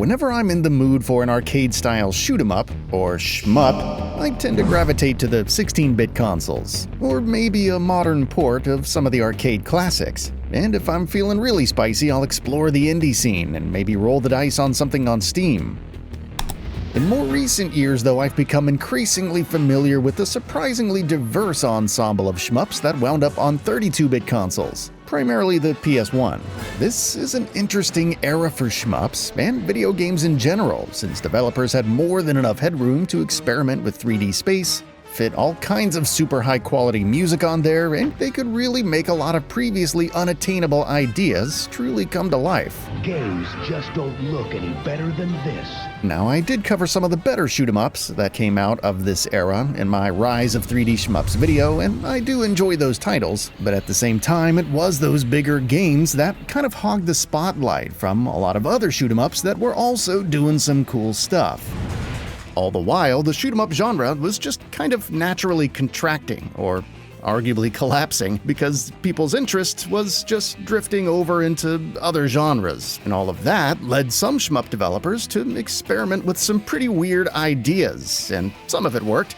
Whenever I'm in the mood for an arcade-style shoot-'em-up, or shmup, I tend to gravitate to the 16-bit consoles, or maybe a modern port of some of the arcade classics. And if I'm feeling really spicy, I'll explore the indie scene and maybe roll the dice on something on Steam. In more recent years, though, I've become increasingly familiar with the surprisingly diverse ensemble of shmups that wound up on 32-bit consoles, primarily the PS1. This is an interesting era for shmups, and video games in general, since developers had more than enough headroom to experiment with 3D space, fit all kinds of super high-quality music on there, and they could really make a lot of previously unattainable ideas truly come to life. Games just don't look any better than this. Now, I did cover some of the better shoot-'em-ups that came out of this era in my Rise of 3D Shmups video, and I do enjoy those titles, but at the same time, it was those bigger games that kind of hogged the spotlight from a lot of other shoot-'em-ups that were also doing some cool stuff. All the while, the shoot-'em-up genre was just kind of naturally contracting, or arguably collapsing, because people's interest was just drifting over into other genres. And all of that led some shmup developers to experiment with some pretty weird ideas, and some of it worked,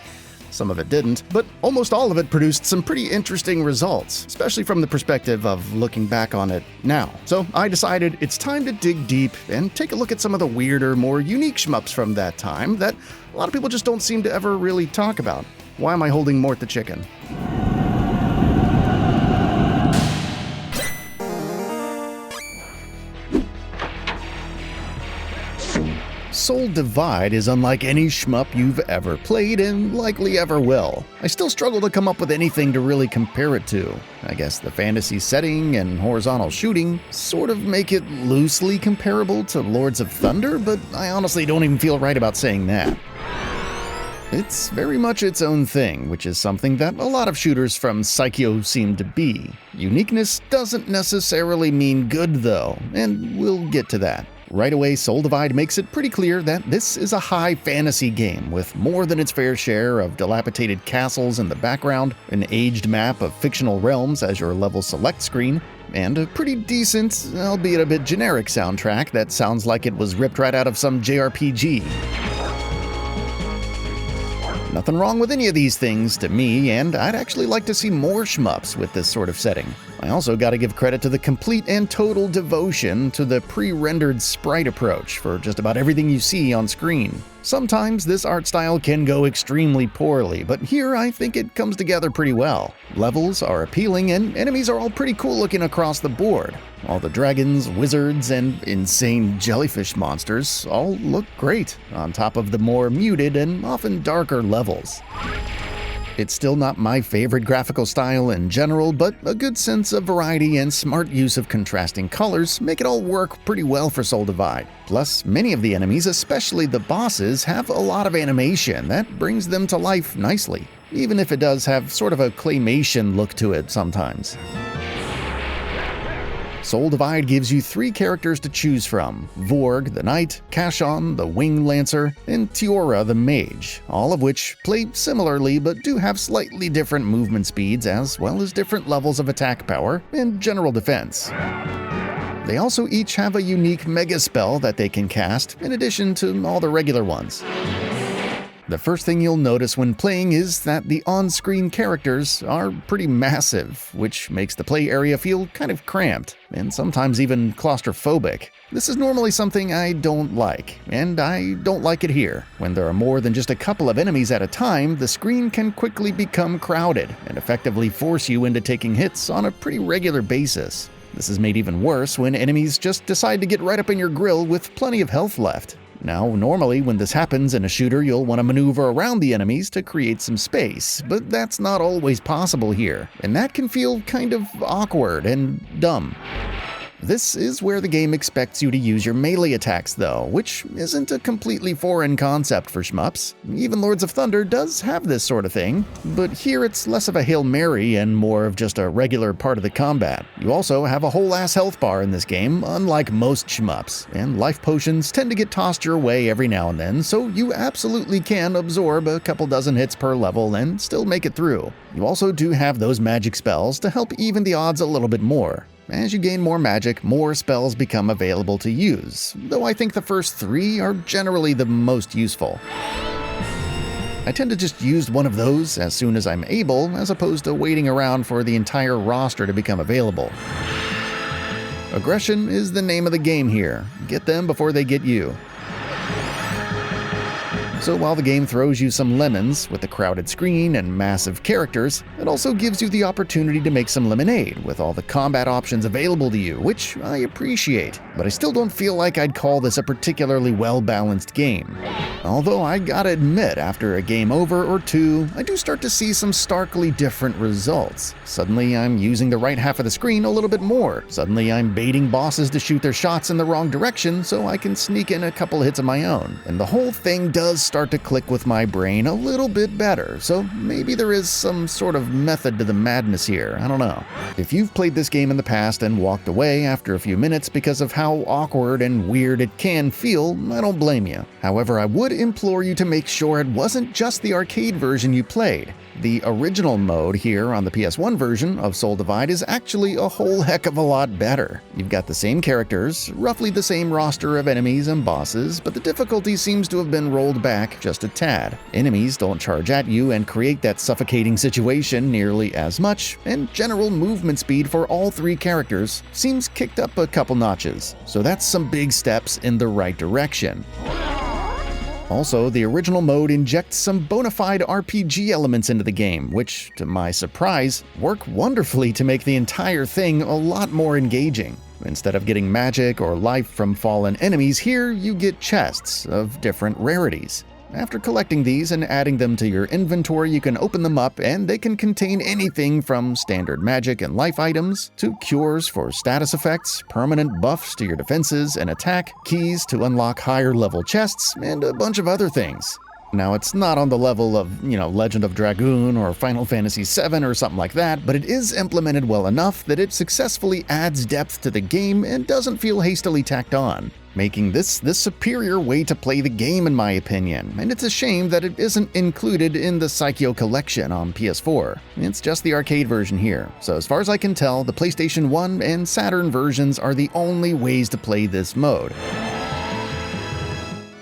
some of it didn't, but almost all of it produced some pretty interesting results, especially from the perspective of looking back on it now. So I decided it's time to dig deep and take a look at some of the weirder, more unique shmups from that time that a lot of people just don't seem to ever really talk about. Why am I holding Mort the chicken? Soul Divide is unlike any shmup you've ever played and likely ever will. I still struggle to come up with anything to really compare it to. I guess the fantasy setting and horizontal shooting sort of make it loosely comparable to Lords of Thunder, but I honestly don't even feel right about saying that. It's very much its own thing, which is something that a lot of shooters from Psycho seem to be. Uniqueness doesn't necessarily mean good though, and we'll get to that. Right away, Soul Divide makes it pretty clear that this is a high fantasy game with more than its fair share of dilapidated castles in the background, an aged map of fictional realms as your level select screen, and a pretty decent, albeit a bit generic soundtrack that sounds like it was ripped right out of some JRPG. Nothing wrong with any of these things to me, and I'd actually like to see more shmups with this sort of setting. I also gotta give credit to the complete and total devotion to the pre-rendered sprite approach for just about everything you see on screen. Sometimes this art style can go extremely poorly, but here I think it comes together pretty well. Levels are appealing and enemies are all pretty cool looking across the board. All the dragons, wizards, and insane jellyfish monsters all look great, on top of the more muted and often darker levels. It's still not my favorite graphical style in general, but a good sense of variety and smart use of contrasting colors make it all work pretty well for Soul Divide. Plus, many of the enemies, especially the bosses, have a lot of animation that brings them to life nicely, even if it does have sort of a claymation look to it sometimes. Soul Divide gives you 3 characters to choose from: Vorg, the Knight, Kashon, the Winged Lancer, and Tiora, the Mage, all of which play similarly but do have slightly different movement speeds as well as different levels of attack power and general defense. They also each have a unique mega spell that they can cast, in addition to all the regular ones. The first thing you'll notice when playing is that the on-screen characters are pretty massive, which makes the play area feel kind of cramped, and sometimes even claustrophobic. This is normally something I don't like, and I don't like it here. When there are more than just a couple of enemies at a time, the screen can quickly become crowded and effectively force you into taking hits on a pretty regular basis. This is made even worse when enemies just decide to get right up in your grill with plenty of health left. Now, normally when this happens in a shooter, you'll want to maneuver around the enemies to create some space, but that's not always possible here, and that can feel kind of awkward and dumb. This is where the game expects you to use your melee attacks though, which isn't a completely foreign concept for shmups. Even Lords of Thunder does have this sort of thing, but here it's less of a Hail Mary and more of just a regular part of the combat. You also have a whole ass health bar in this game, unlike most shmups, and life potions tend to get tossed your way every now and then, so you absolutely can absorb a couple dozen hits per level and still make it through. You also do have those magic spells to help even the odds a little bit more. As you gain more magic, more spells become available to use, though I think the first 3 are generally the most useful. I tend to just use one of those as soon as I'm able, as opposed to waiting around for the entire roster to become available. Aggression is the name of the game here. Get them before they get you. So while the game throws you some lemons with a crowded screen and massive characters, it also gives you the opportunity to make some lemonade with all the combat options available to you, which I appreciate. But I still don't feel like I'd call this a particularly well-balanced game. Although I gotta admit, after a game over or 2, I do start to see some starkly different results. Suddenly I'm using the right half of the screen a little bit more. Suddenly I'm baiting bosses to shoot their shots in the wrong direction so I can sneak in a couple hits of my own. And the whole thing does start to click with my brain a little bit better, so maybe there is some sort of method to the madness here, I don't know. If you've played this game in the past and walked away after a few minutes because of how awkward and weird it can feel, I don't blame you. However, I would implore you to make sure it wasn't just the arcade version you played. The original mode here on the PS1 version of Soul Divide is actually a whole heck of a lot better. You've got the same characters, roughly the same roster of enemies and bosses, but the difficulty seems to have been rolled back just a tad. Enemies don't charge at you and create that suffocating situation nearly as much, and general movement speed for all 3 characters seems kicked up a couple notches. So that's some big steps in the right direction. Also, the original mode injects some bona fide RPG elements into the game, which, to my surprise, work wonderfully to make the entire thing a lot more engaging. Instead of getting magic or life from fallen enemies, here you get chests of different rarities. After collecting these and adding them to your inventory, you can open them up and they can contain anything from standard magic and life items, to cures for status effects, permanent buffs to your defenses and attack, keys to unlock higher level chests, and a bunch of other things. Now, it's not on the level of, Legend of Dragoon or Final Fantasy VII or something like that, but it is implemented well enough that it successfully adds depth to the game and doesn't feel hastily tacked on, making this the superior way to play the game in my opinion, and it's a shame that it isn't included in the Psycho Collection on PS4. It's just the arcade version here, so as far as I can tell, the PlayStation 1 and Saturn versions are the only ways to play this mode.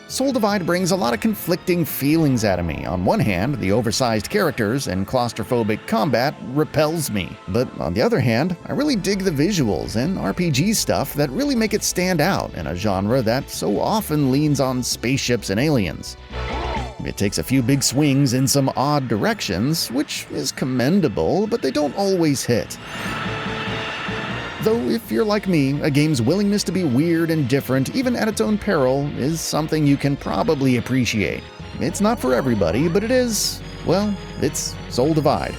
Soul Divide brings a lot of conflicting feelings out of me. On one hand, the oversized characters and claustrophobic combat repels me. But on the other hand, I really dig the visuals and RPG stuff that really make it stand out in a genre that so often leans on spaceships and aliens. It takes a few big swings in some odd directions, which is commendable, but they don't always hit. Though, if you're like me, a game's willingness to be weird and different, even at its own peril, is something you can probably appreciate. It's not for everybody, but it is, well, it's Soul Divide.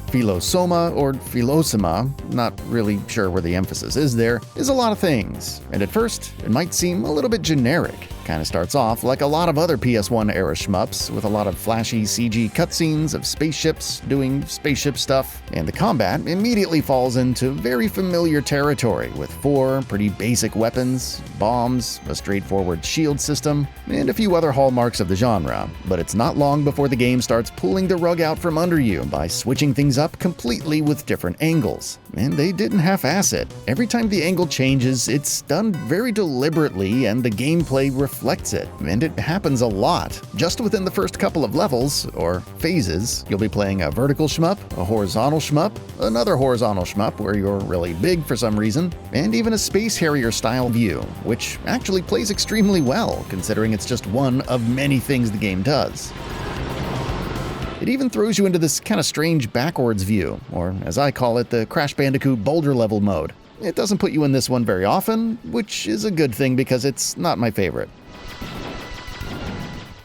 Felosoma, or Felosoma, not really sure where the emphasis is there, is a lot of things, and at first, it might seem a little bit generic. Kinda starts off like a lot of other PS1 era shmups, with a lot of flashy CG cutscenes of spaceships doing spaceship stuff, and the combat immediately falls into very familiar territory with 4 pretty basic weapons, bombs, a straightforward shield system, and a few other hallmarks of the genre. But it's not long before the game starts pulling the rug out from under you by switching things up completely with different angles. And they didn't half-ass it. Every time the angle changes, it's done very deliberately and the gameplay reflects it. And it happens a lot. Just within the first couple of levels, or phases, you'll be playing a vertical shmup, a horizontal shmup, another horizontal shmup where you're really big for some reason, and even a Space Harrier-style view, which actually plays extremely well, considering it's just one of many things the game does. It even throws you into this kind of strange backwards view, or as I call it, the Crash Bandicoot boulder level mode. It doesn't put you in this one very often, which is a good thing because it's not my favorite.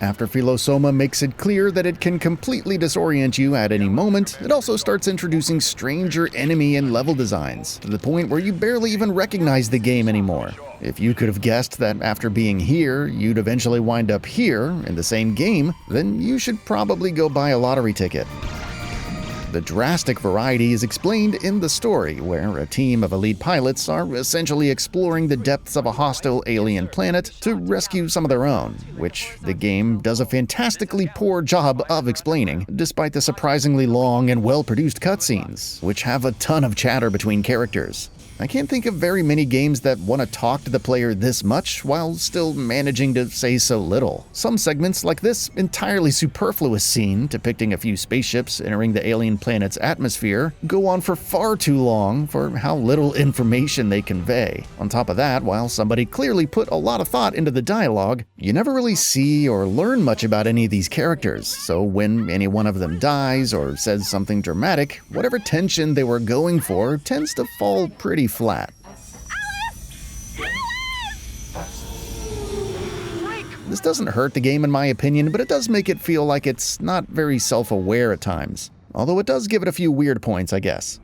After Felosoma makes it clear that it can completely disorient you at any moment, it also starts introducing stranger enemy and level designs, to the point where you barely even recognize the game anymore. If you could have guessed that after being here, you'd eventually wind up here in the same game, then you should probably go buy a lottery ticket. The drastic variety is explained in the story, where a team of elite pilots are essentially exploring the depths of a hostile alien planet to rescue some of their own, which the game does a fantastically poor job of explaining, despite the surprisingly long and well-produced cutscenes, which have a ton of chatter between characters. I can't think of very many games that want to talk to the player this much while still managing to say so little. Some segments, like this entirely superfluous scene depicting a few spaceships entering the alien planet's atmosphere, go on for far too long for how little information they convey. On top of that, while somebody clearly put a lot of thought into the dialogue, you never really see or learn much about any of these characters, so when any one of them dies or says something dramatic, whatever tension they were going for tends to fall pretty flat. This doesn't hurt the game in my opinion, but it does make it feel like it's not very self-aware at times. Although it does give it a few weird points, I guess.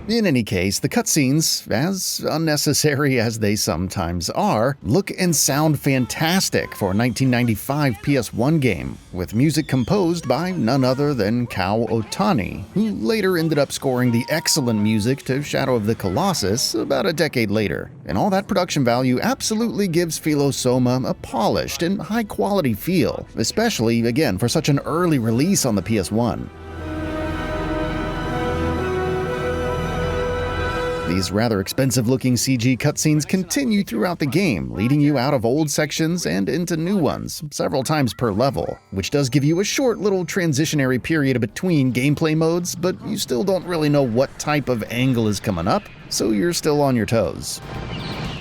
In any case, the cutscenes, as unnecessary as they sometimes are, look and sound fantastic for a 1995 PS1 game, with music composed by none other than Kao Otani, who later ended up scoring the excellent music to Shadow of the Colossus about a decade later. And all that production value absolutely gives Felosoma a polished and high-quality feel, especially, again, for such an early release on the PS1. These rather expensive-looking CG cutscenes continue throughout the game, leading you out of old sections and into new ones, several times per level, which does give you a short little transitionary period between gameplay modes, but you still don't really know what type of angle is coming up, so you're still on your toes.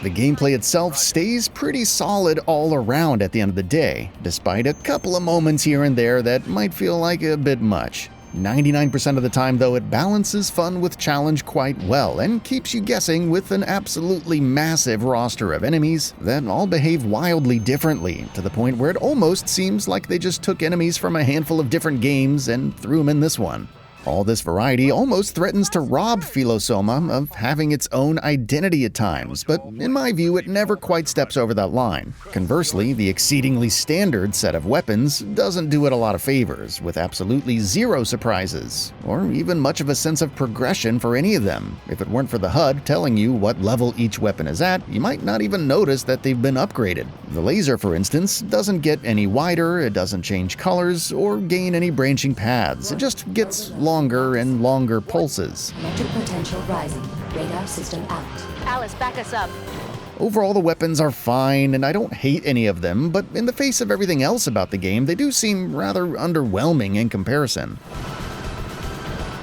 The gameplay itself stays pretty solid all around at the end of the day, despite a couple of moments here and there that might feel like a bit much. 99% of the time, though, it balances fun with challenge quite well and keeps you guessing with an absolutely massive roster of enemies that all behave wildly differently, to the point where it almost seems like they just took enemies from a handful of different games and threw them in this one. All this variety almost threatens to rob Felosoma of having its own identity at times, but in my view, it never quite steps over that line. Conversely, the exceedingly standard set of weapons doesn't do it a lot of favors, with absolutely zero surprises, or even much of a sense of progression for any of them. If it weren't for the HUD telling you what level each weapon is at, you might not even notice that they've been upgraded. The laser, for instance, doesn't get any wider, it doesn't change colors, or gain any branching paths. It just gets longer and longer pulses. Electric potential rising. Radar system out. Alice, back us up. Overall, the weapons are fine, and I don't hate any of them, but in the face of everything else about the game, they do seem rather underwhelming in comparison.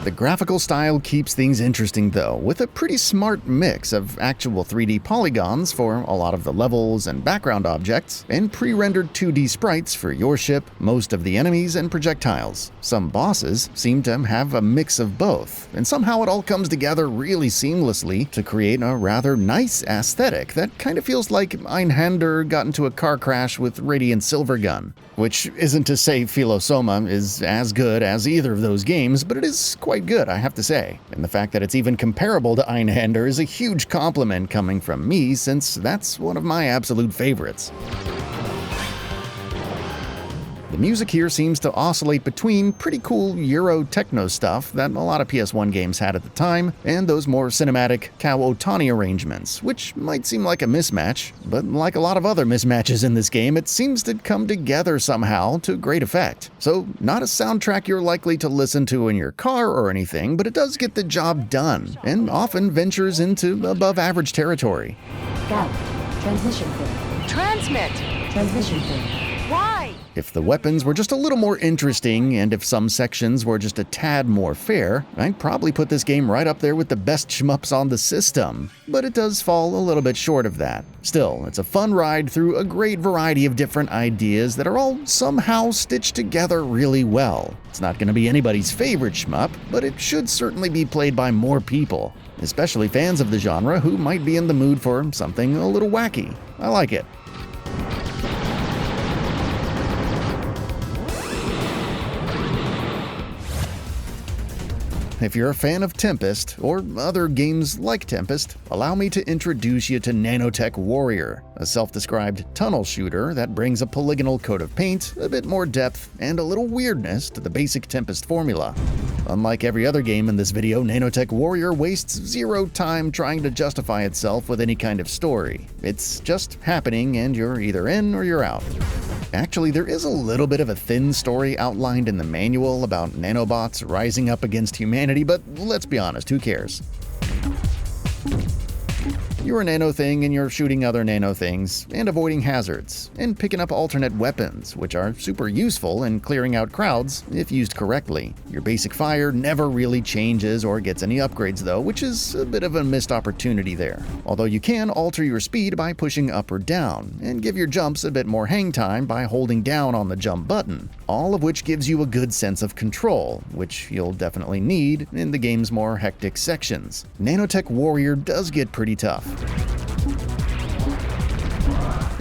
The graphical style keeps things interesting though, with a pretty smart mix of actual 3D polygons for a lot of the levels and background objects, and pre-rendered 2D sprites for your ship, most of the enemies, and projectiles. Some bosses seem to have a mix of both, and somehow it all comes together really seamlessly to create a rather nice aesthetic that kind of feels like Einhander got into a car crash with Radiant Silvergun. Which isn't to say Felosoma is as good as either of those games, but it is quite good, I have to say. And the fact that it's even comparable to Einhander is a huge compliment coming from me, since that's one of my absolute favorites. The music here seems to oscillate between pretty cool Euro techno stuff that a lot of PS1 games had at the time, and those more cinematic Kao Otani arrangements, which might seem like a mismatch, but like a lot of other mismatches in this game, it seems to come together somehow to great effect. So, not a soundtrack you're likely to listen to in your car or anything, but it does get the job done, and often ventures into above-average territory. Go. Transmission failed. Transmit! Transmission failed. Why? If the weapons were just a little more interesting, and if some sections were just a tad more fair, I'd probably put this game right up there with the best shmups on the system, but it does fall a little bit short of that. Still, it's a fun ride through a great variety of different ideas that are all somehow stitched together really well. It's not going to be anybody's favorite shmup, but it should certainly be played by more people, especially fans of the genre who might be in the mood for something a little wacky. I like it. if you're a fan of Tempest, or other games like Tempest, allow me to introduce you to Nanotech Warrior, a self-described tunnel shooter that brings a polygonal coat of paint, a bit more depth, and a little weirdness to the basic Tempest formula. Unlike every other game in this video, Nanotech Warrior wastes zero time trying to justify itself with any kind of story. It's just happening and you're either in or you're out. Actually, there is a little bit of a thin story outlined in the manual about nanobots rising up against humanity, but let's be honest, who cares? You're a nano thing and you're shooting other nano things, and avoiding hazards, and picking up alternate weapons, which are super useful in clearing out crowds if used correctly. Your basic fire never really changes or gets any upgrades though, which is a bit of a missed opportunity there. Although you can alter your speed by pushing up or down, and give your jumps a bit more hang time by holding down on the jump button, all of which gives you a good sense of control, which you'll definitely need in the game's more hectic sections. Nanotech Warrior does get pretty tough.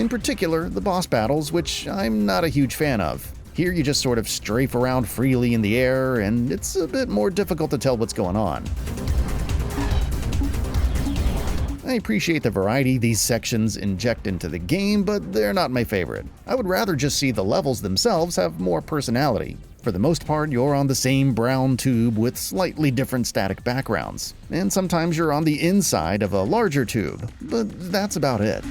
In particular, the boss battles, which I'm not a huge fan of. Here you just sort of strafe around freely in the air, and it's a bit more difficult to tell what's going on. I appreciate the variety these sections inject into the game, but they're not my favorite. I would rather just see the levels themselves have more personality. For the most part, you're on the same brown tube with slightly different static backgrounds, and sometimes you're on the inside of a larger tube, but that's about it.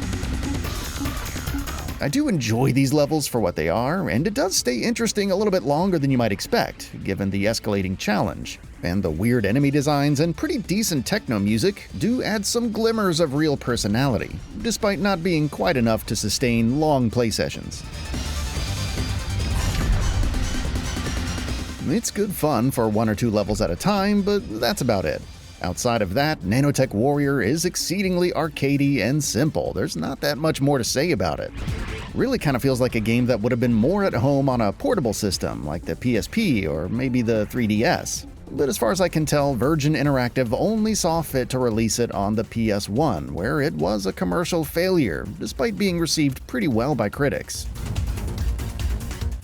I do enjoy these levels for what they are, and it does stay interesting a little bit longer than you might expect, given the escalating challenge. And the weird enemy designs and pretty decent techno music do add some glimmers of real personality, despite not being quite enough to sustain long play sessions. It's good fun for 1 or 2 levels at a time, but that's about it. Outside of that, Nanotech Warrior is exceedingly arcadey and simple. There's not that much more to say about it. Really kind of feels like a game that would have been more at home on a portable system like the PSP or maybe the 3DS. But as far as I can tell, Virgin Interactive only saw fit to release it on the PS1, where it was a commercial failure, despite being received pretty well by critics.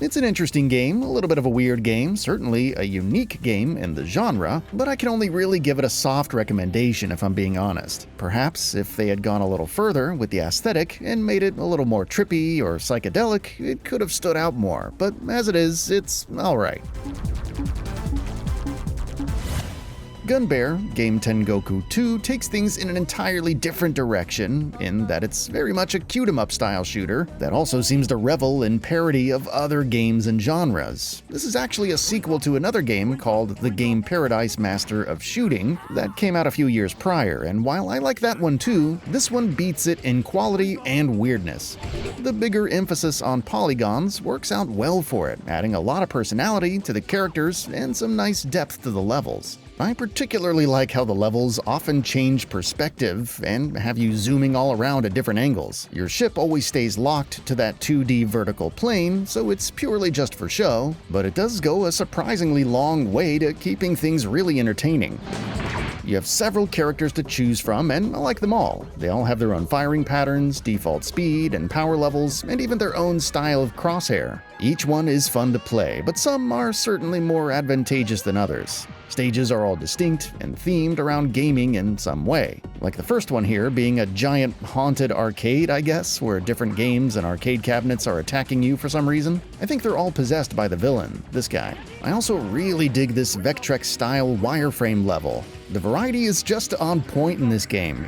It's an interesting game, a little bit of a weird game, certainly a unique game in the genre, but I can only really give it a soft recommendation if I'm being honest. Perhaps if they had gone a little further with the aesthetic and made it a little more trippy or psychedelic, it could have stood out more, but as it is, it's alright. Gunbear, Game Tengoku 2 takes things in an entirely different direction, in that it's very much a cute-em-up style shooter that also seems to revel in parody of other games and genres. This is actually a sequel to another game called The Game Paradise Master of Shooting that came out a few years prior, and while I like that one too, this one beats it in quality and weirdness. The bigger emphasis on polygons works out well for it, adding a lot of personality to the characters and some nice depth to the levels. I particularly like how the levels often change perspective and have you zooming all around at different angles. Your ship always stays locked to that 2D vertical plane, so it's purely just for show, but it does go a surprisingly long way to keeping things really entertaining. You have several characters to choose from, and I like them all. They all have their own firing patterns, default speed and power levels, and even their own style of crosshair. Each one is fun to play, but some are certainly more advantageous than others. Stages are all distinct and themed around gaming in some way, like the first one here being a giant haunted arcade, I guess, where different games and arcade cabinets are attacking you for some reason. I think they're all possessed by the villain, this guy. I also really dig this Vectrex-style wireframe level. The variety is just on point in this game.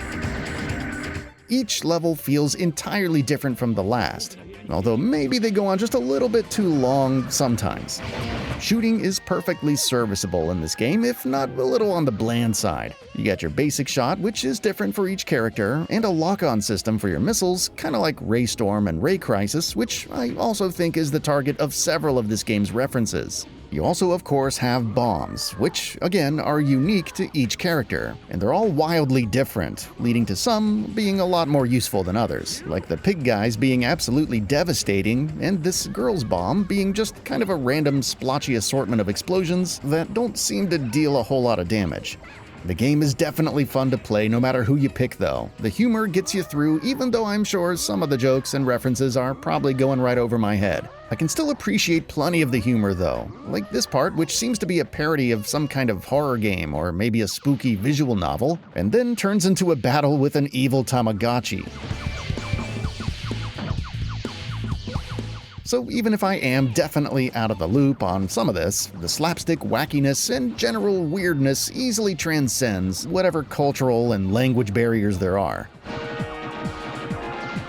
Each level feels entirely different from the last, although maybe they go on just a little bit too long sometimes. Shooting is perfectly serviceable in this game, if not a little on the bland side. You got your basic shot, which is different for each character, and a lock-on system for your missiles, kinda like Ray Storm and Ray Crisis, which I also think is the target of several of this game's references. You also, of course, have bombs, which, again, are unique to each character, and they're all wildly different, leading to some being a lot more useful than others, like the pig guys being absolutely devastating, and this girl's bomb being just kind of a random splotchy assortment of explosions that don't seem to deal a whole lot of damage. The game is definitely fun to play no matter who you pick though. The humor gets you through even though I'm sure some of the jokes and references are probably going right over my head. I can still appreciate plenty of the humor though, like this part which seems to be a parody of some kind of horror game or maybe a spooky visual novel, and then turns into a battle with an evil Tamagotchi. So even if I am definitely out of the loop on some of this, the slapstick wackiness and general weirdness easily transcends whatever cultural and language barriers there are.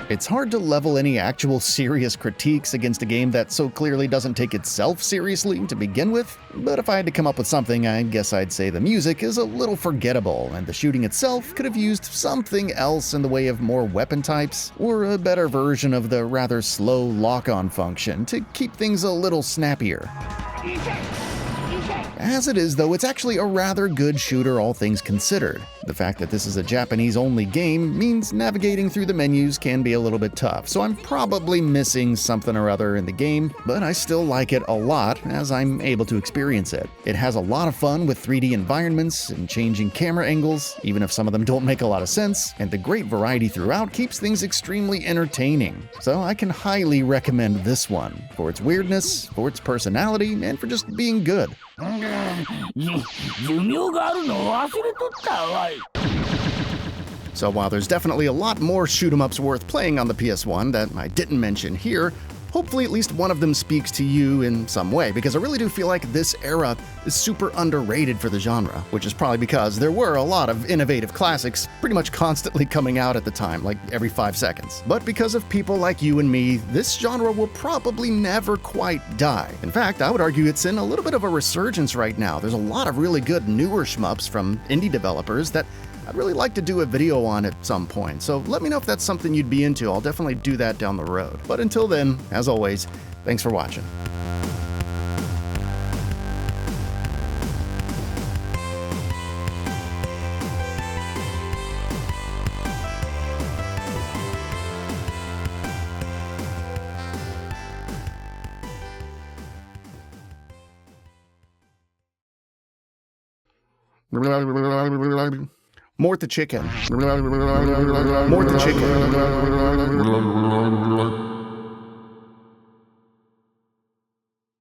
It's hard to level any actual serious critiques against a game that so clearly doesn't take itself seriously to begin with, but if I had to come up with something, I guess I'd say the music is a little forgettable, and the shooting itself could have used something else in the way of more weapon types, or a better version of the rather slow lock-on function to keep things a little snappier. As it is, though, it's actually a rather good shooter all things considered. The fact that this is a Japanese-only game means navigating through the menus can be a little bit tough, so I'm probably missing something or other in the game, but I still like it a lot as I'm able to experience it. It has a lot of fun with 3D environments and changing camera angles, even if some of them don't make a lot of sense, and the great variety throughout keeps things extremely entertaining. So I can highly recommend this one, for its weirdness, for its personality, and for just being good. So while there's definitely a lot more shoot-'em-ups worth playing on the PS1 that I didn't mention here, hopefully at least one of them speaks to you in some way, because I really do feel like this era is super underrated for the genre, which is probably because there were a lot of innovative classics pretty much constantly coming out at the time, like every 5 seconds. But because of people like you and me, this genre will probably never quite die. In fact, I would argue it's in a little bit of a resurgence right now. There's a lot of really good newer shmups from indie developers that I'd really like to do a video on at some point, so let me know if that's something you'd be into. I'll definitely do that down the road. But until then, as always, thanks for watching. Mort the chicken. Mort the chicken.